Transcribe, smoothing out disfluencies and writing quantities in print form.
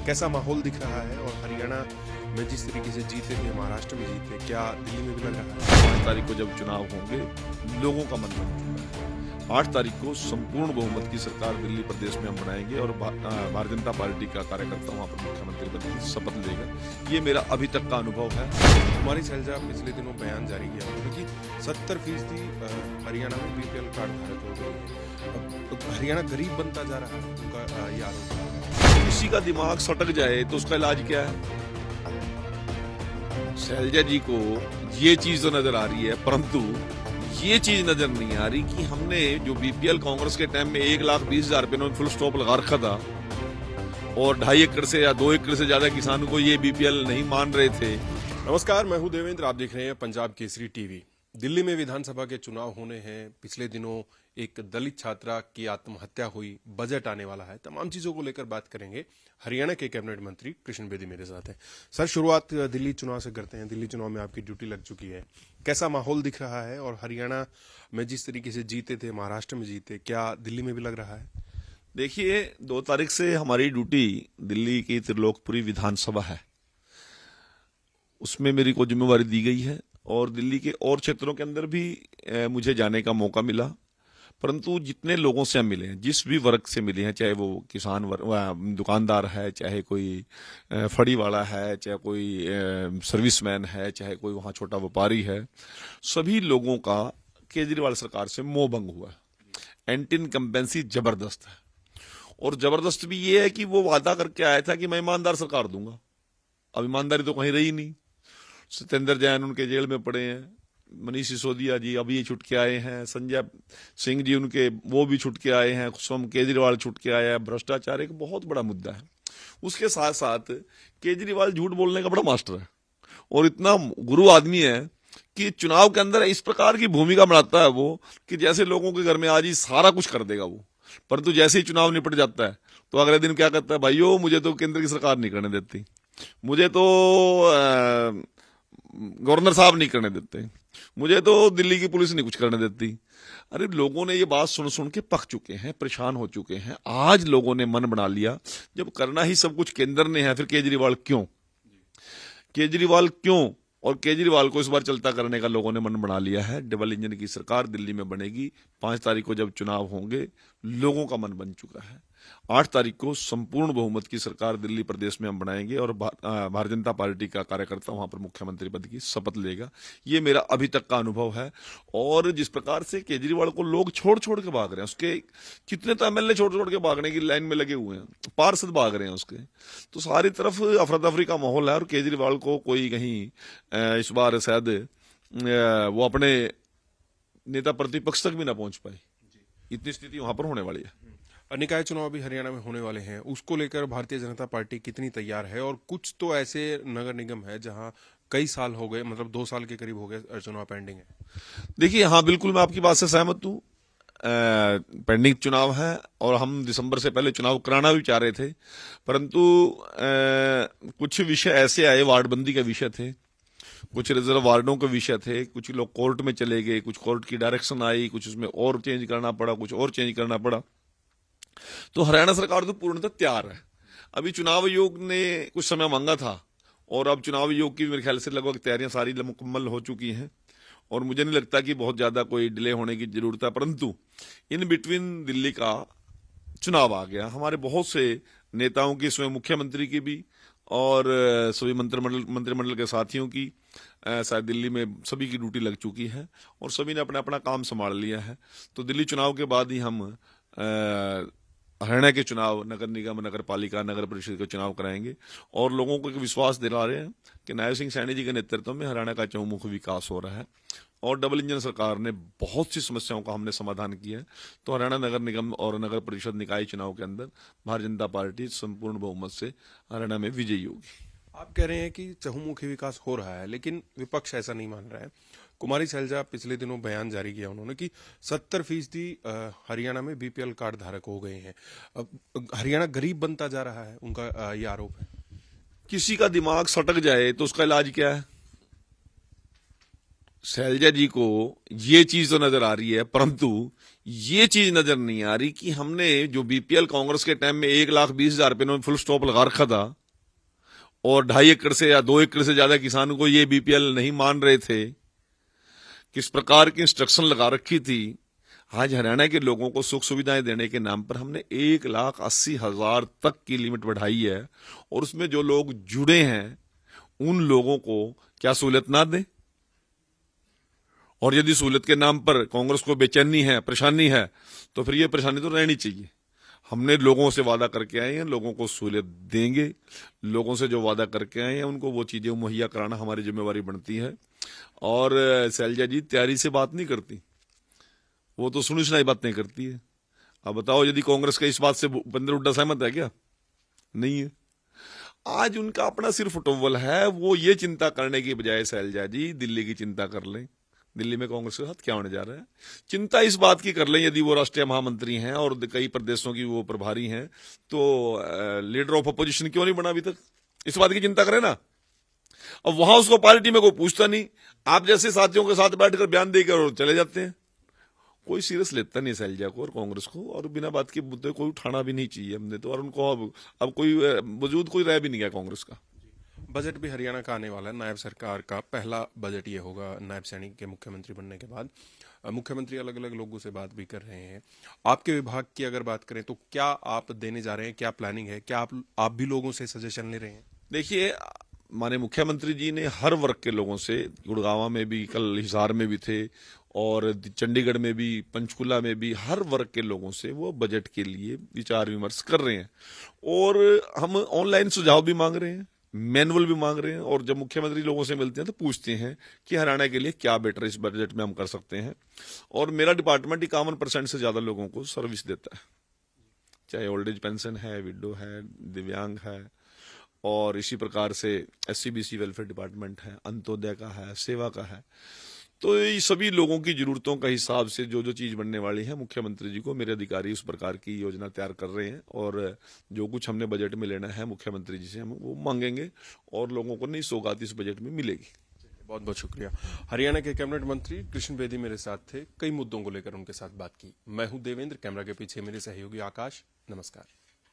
कैसा माहौल दिख रहा है और हरियाणा में जिस तरीके से जीते थे, महाराष्ट्र में जीते, क्या दिल्ली में भी लग रहा है? 5 तारीख को जब चुनाव होंगे, लोगों का मन बन चुका है। 8 तारीख को संपूर्ण बहुमत की सरकार दिल्ली प्रदेश में हम बनाएंगे और भारतीय जनता पार्टी का कार्यकर्ता वहां पर मुख्यमंत्री पद की शपथ लेगा। ये मेरा अभी तक का अनुभव है। कुमारी सैलजा पिछले दिनों बयान जारी किया उन्होंने कि 70% हरियाणा में बीपीएल कार्ड धारक हो गए हैं। अब हरियाणा गरीब बनता जा रहा है, उनका ये आरोप है। किसी का दिमाग सटक जाए तो उसका इलाज क्या है? शैलजा जी को ये चीज तो नजर आ रही है, परंतु ये चीज नजर नहीं आ रही कि हमने जो बीपीएल कांग्रेस के टाइम में 1,20,000 रुपए में फुल स्टॉप लगा रखा था और 2.5 एकड़ से या 2 एकड़ से ज्यादा किसानों को ये बीपीएल नहीं मान रहे थे। नमस्कार, मैं हूं देवेंद्र, आप देख रहे हैं पंजाब केसरी टीवी। दिल्ली में विधानसभा के चुनाव होने हैं। पिछले दिनों एक दलित छात्रा की आत्महत्या हुई, बजट आने वाला है, तमाम चीजों को लेकर बात करेंगे। हरियाणा के कैबिनेट मंत्री कृष्ण बेदी मेरे साथ हैं। सर, शुरुआत दिल्ली चुनाव से करते हैं। दिल्ली चुनाव में आपकी ड्यूटी लग चुकी है, कैसा माहौल दिख रहा है और हरियाणा में जिस तरीके से जीते थे, महाराष्ट्र में जीते, क्या दिल्ली में भी लग रहा है? देखिए, 2 तारीख से हमारी ड्यूटी दिल्ली की त्रिलोकपुरी विधानसभा है, उसमें मेरी को जिम्मेवारी दी गई है और दिल्ली के और क्षेत्रों के अंदर भी मुझे जाने का मौका मिला। परंतु जितने लोगों से हम मिले हैं, जिस भी वर्ग से मिले हैं, चाहे वो किसान दुकानदार है, चाहे कोई फड़ी वाला है, चाहे कोई सर्विसमैन है, चाहे कोई वहाँ छोटा व्यापारी है, सभी लोगों का केजरीवाल सरकार से मोह भंग हुआ है। एंटी इनकम्बेंसी जबरदस्त है और जबरदस्त भी ये है कि वो वादा करके आया था कि मैं ईमानदार सरकार दूंगा। अब ईमानदारी तो कहीं रही नहीं। सत्येंद्र जैन उनके जेल में पड़े हैं, मनीष सिसोदिया जी अभी ये छुट के आए हैं, संजय सिंह जी उनके वो भी छुट के आए हैं, स्वयं केजरीवाल छुट के आया है। भ्रष्टाचार एक बहुत बड़ा मुद्दा है। उसके साथ साथ केजरीवाल झूठ बोलने का बड़ा मास्टर है और इतना गुरु आदमी है कि चुनाव के अंदर इस प्रकार की भूमिका बनाता है वो कि जैसे लोगों के घर में आज ही सारा कुछ कर देगा वो, परंतु जैसे ही चुनाव निपट जाता है तो अगले दिन क्या करता है, भाइयों मुझे तो केंद्र की सरकार नहीं करने देती, मुझे तो गवर्नर साहब नहीं करने देते, मुझे तो दिल्ली की पुलिस नहीं कुछ करने देती। अरे लोगों ने ये बात सुन सुन के पक चुके हैं, परेशान हो चुके हैं। आज लोगों ने मन बना लिया, जब करना ही सब कुछ केंद्र ने है, फिर केजरीवाल क्यों? केजरीवाल क्यों? और केजरीवाल को इस बार चलता करने का लोगों ने मन बना लिया है। डबल इंजन की सरकार दिल्ली में बनेगी। 5 तारीख को जब चुनाव होंगे, लोगों का मन बन चुका है। 8 तारीख को संपूर्ण बहुमत की सरकार दिल्ली प्रदेश में हम बनाएंगे और भारतीय जनता पार्टी का कार्यकर्ता वहां पर मुख्यमंत्री पद की शपथ लेगा। ये मेरा अभी तक का अनुभव है। और जिस प्रकार से केजरीवाल को लोग छोड़ छोड़ के भाग रहे हैं, उसके कितने तो एमएलए छोड़ छोड़ के भागने की लाइन में लगे हुए हैं, पार्षद भाग रहे हैं उसके, तो सारी तरफ अफरा तफरी का माहौल है। और केजरीवाल को कोई कहीं इस बार शायद वो अपने नेता प्रतिपक्ष तक भी ना पहुंच पाए, इतनी स्थिति वहां पर होने वाली है। निकाय चुनाव भी हरियाणा में होने वाले हैं, उसको लेकर भारतीय जनता पार्टी कितनी तैयार है? और कुछ तो ऐसे नगर निगम है जहां कई साल हो गए, मतलब 2 साल के करीब हो गए, चुनाव पेंडिंग है। देखिए, हाँ बिल्कुल मैं आपकी बात से सहमत हूँ। पेंडिंग चुनाव है और हम दिसंबर से पहले चुनाव कराना भी चाह रहे थे, परंतु कुछ विषय ऐसे आए, वार्डबंदी के विषय थे, कुछ रिजर्व वार्डों के विषय थे, कुछ लोग कोर्ट में चले गए, कुछ कोर्ट की डायरेक्शन आई, कुछ उसमें और चेंज करना पड़ा, कुछ और चेंज करना पड़ा। तो हरियाणा सरकार तो पूर्णतः तैयार है। अभी चुनाव आयोग ने कुछ समय मांगा था और अब चुनाव आयोग की मेरे ख्याल से लगभग तैयारियां सारी मुकम्मल हो चुकी हैं और मुझे नहीं लगता कि बहुत ज्यादा कोई डिले होने की जरूरत है। परंतु इन बिटवीन दिल्ली का चुनाव आ गया, हमारे बहुत से नेताओं की, स्वयं मुख्यमंत्री की भी और सभी मंत्रिमंडल के साथियों की शायद दिल्ली में सभी की ड्यूटी लग चुकी है और सभी ने अपना अपना काम संभाल लिया है। तो दिल्ली चुनाव के बाद ही हम हरियाणा के चुनाव, नगर निगम, नगर पालिका, नगर परिषद के चुनाव कराएंगे और लोगों को एक विश्वास दिला रहे हैं कि नायब सिंह सैनी जी के नेतृत्व में हरियाणा का चहुमुखी विकास हो रहा है और डबल इंजन सरकार ने बहुत सी समस्याओं का हमने समाधान किया है। तो हरियाणा नगर निगम और नगर परिषद निकाय चुनाव के अंदर भारतीय जनता पार्टी संपूर्ण बहुमत से हरियाणा में विजयी होगी। आप कह रहे हैं कि चहुमुखी विकास हो रहा है, लेकिन विपक्ष ऐसा नहीं मान रहा है। कुमारी सैलजा पिछले दिनों बयान जारी किया उन्होंने कि 70% हरियाणा में बीपीएल कार्ड धारक हो गए हैं। अब हरियाणा गरीब बनता जा रहा है, उनका ये आरोप है। किसी का दिमाग सटक जाए तो उसका इलाज क्या है? शैलजा जी को ये चीज तो नजर आ रही है, परंतु ये चीज नजर नहीं आ रही कि हमने जो बीपीएल कांग्रेस के टाइम में 1,20,000 रुपए में फुल स्टॉप लगा रखा था और 2.5 एकड़ से या 2 एकड़ से ज्यादा किसानों को ये बीपीएल नहीं मान रहे थे, किस प्रकार की इंस्ट्रक्शन लगा रखी थी। आज हरियाणा के लोगों को सुख सुविधाएं देने के नाम पर हमने 1,80,000 तक की लिमिट बढ़ाई है, और उसमें जो लोग जुड़े हैं उन लोगों को क्या सहूलियत ना दें? और यदि सहूलियत के नाम पर कांग्रेस को बेचैनी है, परेशानी है, तो फिर ये परेशानी तो रहनी चाहिए। हमने लोगों से वादा करके आए हैं, लोगों को सहूलियत देंगे, लोगों से जो वादा करके आए हैं उनको वो चीजें मुहैया कराना हमारी जिम्मेवारी बनती है। और शैलजा जी तैयारी से बात नहीं करती, वो तो सुनी सुनाई बातें करती है। अब बताओ, यदि कांग्रेस का इस बात से भूपेंद्र हुड्डा सहमत है क्या? नहीं है। आज उनका अपना सिर्फ टोवल है, वो ये चिंता करने की बजाय शैलजा जी दिल्ली की चिंता कर लें, दिल्ली में कांग्रेस के साथ क्या होने जा रहा है। चिंता इस बात की कर लें, यदि वो राष्ट्रीय महामंत्री हैं और कई प्रदेशों की वो प्रभारी हैं, तो लीडर ऑफ अपोजिशन क्यों नहीं बना अभी तक? इस बात की चिंता करें ना। अब वहां उसको पार्टी में कोई पूछता नहीं, आप जैसे साथियों के साथ बैठकर बयान देकर और चले जाते हैं। कोई सीरियस लेता नहीं शैलजा को और कांग्रेस को, और बिना बात के मुद्दे कोई उठाना भी नहीं चाहिए हमने तो। और उनको अब कोई वजूद कोई रह भी नहीं गया कांग्रेस का। बजट भी हरियाणा का आने वाला है। नायब सरकार का पहला बजट ये होगा नायब सैनिक के मुख्यमंत्री बनने के बाद। मुख्यमंत्री अलग अलग लोगों से बात भी कर रहे हैं। आपके विभाग की अगर बात करें तो क्या आप देने जा रहे हैं, क्या प्लानिंग है, क्या आप भी लोगों से सजेशन ले रहे हैं? देखिए, माननीय मुख्यमंत्री जी ने हर वर्ग के लोगों से, गुड़गांव में भी, कल हिसार में भी थे, और चंडीगढ़ में भी, पंचकुला में भी, हर वर्ग के लोगों से वो बजट के लिए विचार विमर्श कर रहे हैं। और हम ऑनलाइन सुझाव भी मांग रहे हैं, मैनुअल भी मांग रहे हैं, और जब मुख्यमंत्री लोगों से मिलते हैं तो पूछते हैं कि हरियाणा के लिए क्या बेटर इस बजट में हम कर सकते हैं। और मेरा डिपार्टमेंट 51% से ज्यादा लोगों को सर्विस देता है, चाहे ओल्ड एज पेंशन है, विडो है, दिव्यांग है, और इसी प्रकार से SC/BC वेलफेयर डिपार्टमेंट है, अंत्योदय का है, सेवा का है। तो ये सभी लोगों की जरूरतों का हिसाब से जो जो चीज बनने वाली है, मुख्यमंत्री जी को मेरे अधिकारी उस प्रकार की योजना तैयार कर रहे हैं। और जो कुछ हमने बजट में लेना है मुख्यमंत्री जी से हम वो मांगेंगे, और लोगों को नई सौगात इस बजट में मिलेगी। बहुत बहुत शुक्रिया। हरियाणा के कैबिनेट मंत्री कृष्ण बेदी मेरे साथ थे। कई मुद्दों को लेकर उनके साथ बात की। मैं हूं देवेंद्र, कैमरा के पीछे मेरे सहयोगी आकाश। नमस्कार।